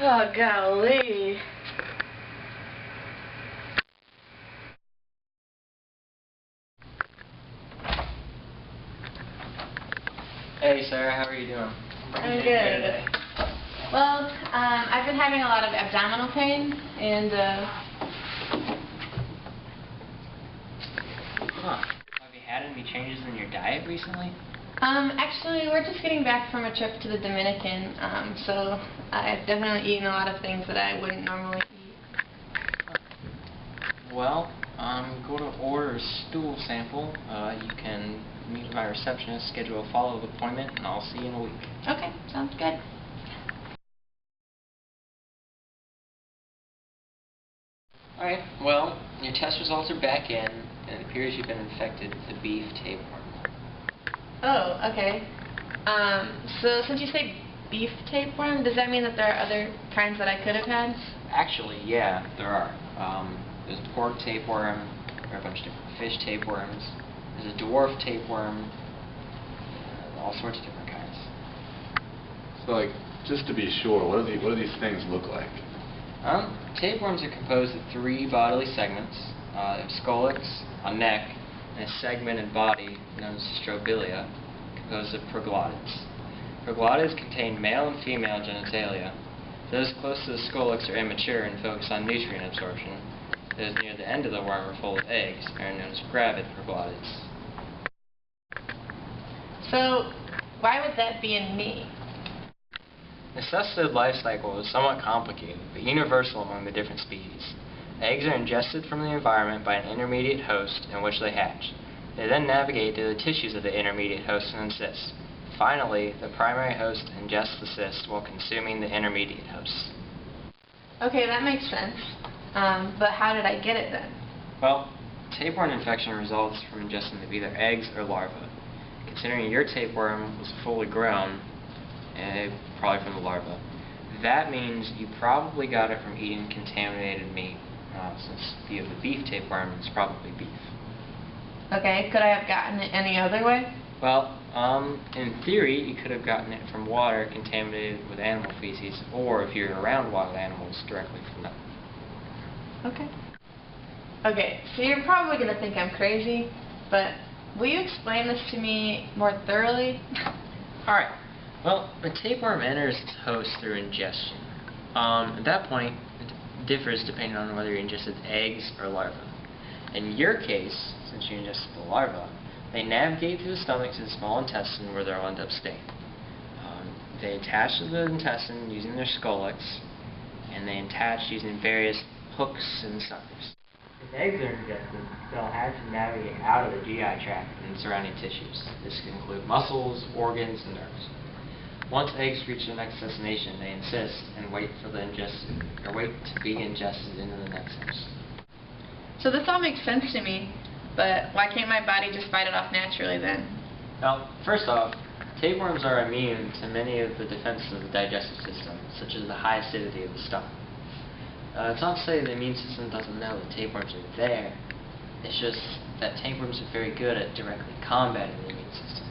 Oh, golly. Hey Sarah, how are you doing? I'm good. Well, I've been having a lot of abdominal pain, and Have you had any changes in your diet recently? actually, we're just getting back from a trip to the Dominican, so I've definitely eaten a lot of things that I wouldn't normally eat. Well, go to order a stool sample. You can meet my receptionist, schedule a follow-up appointment, and I'll see you in a week. Okay, sounds good. Alright, well, your test results are back in, and it appears you've been infected with the beef tapeworm. Oh, okay. So since you say beef tapeworm, does that mean that there are other kinds that I could have had? Actually, yeah, there are. There's pork tapeworm, there are a bunch of different fish tapeworms, there's a dwarf tapeworm, all sorts of different kinds. So, like, just to be sure, what do these things look like? Tapeworms are composed of 3 bodily segments, a scolex, a neck, and a segmented body known as strobilia, composed of proglottids. Proglottids contain male and female genitalia. Those close to the scolex are immature and focus on nutrient absorption. Those near the end of the worm are full of eggs and are known as gravid proglottids. So, why would that be in me? The cestode life cycle is somewhat complicated, but universal among the different species. Eggs are ingested from the environment by an intermediate host in which they hatch. They then navigate through the tissues of the intermediate host and cyst. Finally, the primary host ingests the cyst while consuming the intermediate host. Okay, that makes sense. But how did I get it then? Well, tapeworm infection results from ingestion of either eggs or larvae. Considering your tapeworm was fully grown, probably from the larva, that means you probably got it from eating contaminated meat, since the beef tapeworm is probably beef. Okay, could I have gotten it any other way? Well, in theory, you could have gotten it from water contaminated with animal feces, or if you're around wild animals, directly from them. Okay. Okay, so you're probably going to think I'm crazy, but will you explain this to me more thoroughly? Alright. Well, the tapeworm enters its host through ingestion. At that point, it differs depending on whether you ingested eggs or larvae. In your case, since you ingested the larva, they navigate through the stomach to the small intestine where they'll end up staying. They attach to the intestine using their scolex, and they attach using various hooks and suckers. If eggs are ingested, they'll hatch and navigate out of the GI tract and surrounding tissues. This can include muscles, organs, and nerves. Once eggs reach their next destination, they insist and wait to be ingested into the next host. So this all makes sense to me, but why can't my body just fight it off naturally then? Now, first off, tapeworms are immune to many of the defenses of the digestive system, such as the high acidity of the stomach. It's not to say the immune system doesn't know that tapeworms are there. It's just that tapeworms are very good at directly combating the immune system.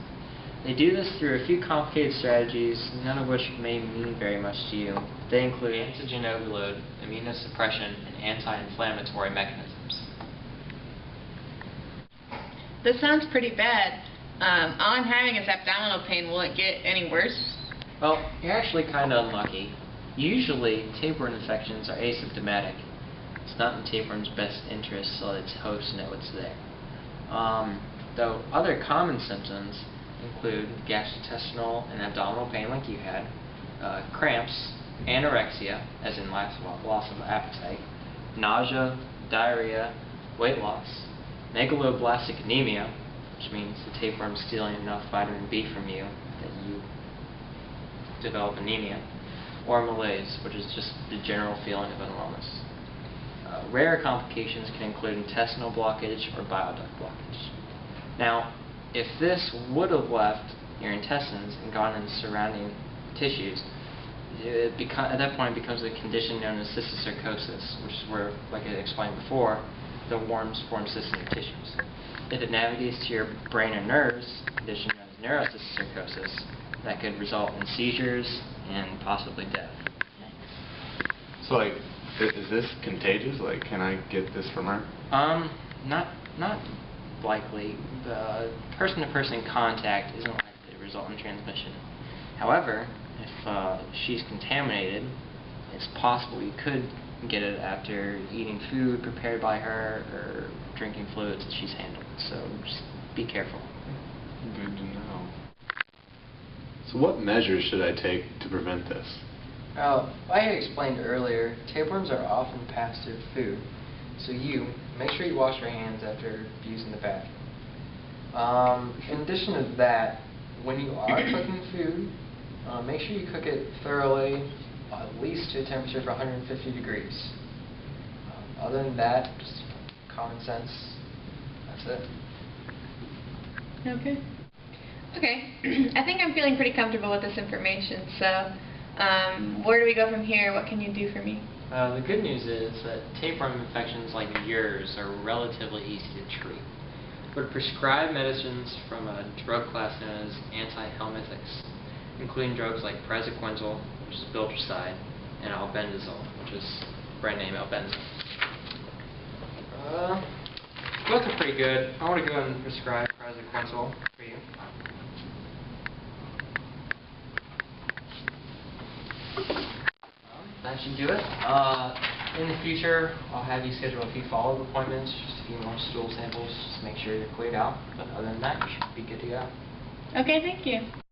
They do this through a few complicated strategies, none of which may mean very much to you. They include antigen overload, immunosuppression, and anti-inflammatory mechanisms. This sounds pretty bad. All I'm having is abdominal pain. Will it get any worse? Well, you're actually kind of unlucky. Usually, tapeworm infections are asymptomatic. It's not in the tapeworm's best interest to let its host know it's there. Though other common symptoms include gastrointestinal and abdominal pain like you had, cramps, anorexia, as in loss of appetite, nausea, diarrhea, weight loss, megaloblastic anemia, which means the tapeworm is stealing enough vitamin B from you that you develop anemia, or malaise, which is just the general feeling of unwellness. Rare complications can include intestinal blockage or bile duct blockage. Now, if this would have left your intestines and gone into surrounding tissues, at that point it becomes a condition known as cysticercosis, which is where, like I explained before, the worms form cysts in your tissues. If it navigates to your brain or nerves, a condition known as neurocysticercosis, that could result in seizures and possibly death. So like, is this contagious? Like, can I get this from her? Not likely. The person-to-person contact isn't likely to result in transmission. However, if she's contaminated, it's possible you could get it after eating food prepared by her or drinking fluids that she's handled. So just be careful. Good to know. So what measures should I take to prevent this? Like I explained earlier, tapeworms are often passed through food. So make sure you wash your hands after using the bathroom. In addition to that, when you are cooking food, make sure you cook it thoroughly, at least to a temperature of 150 degrees. Other than that, just common sense. That's it. Okay. Okay. I think I'm feeling pretty comfortable with this information, so where do we go from here? What can you do for me? The good news is that tapeworm infections like yours are relatively easy to treat. We're prescribed medicines from a drug class known as antihelminthics, including drugs like praziquantel, which is biltricide, and albendazole, which is brand name albendazole. Both are pretty good. I want to go ahead and prescribe praziquantel for you. That should do it. In the future, I'll have you schedule a few follow-up appointments, just a few more stool samples, just to make sure you're cleared out. But other than that, you should be good to go. Okay, thank you.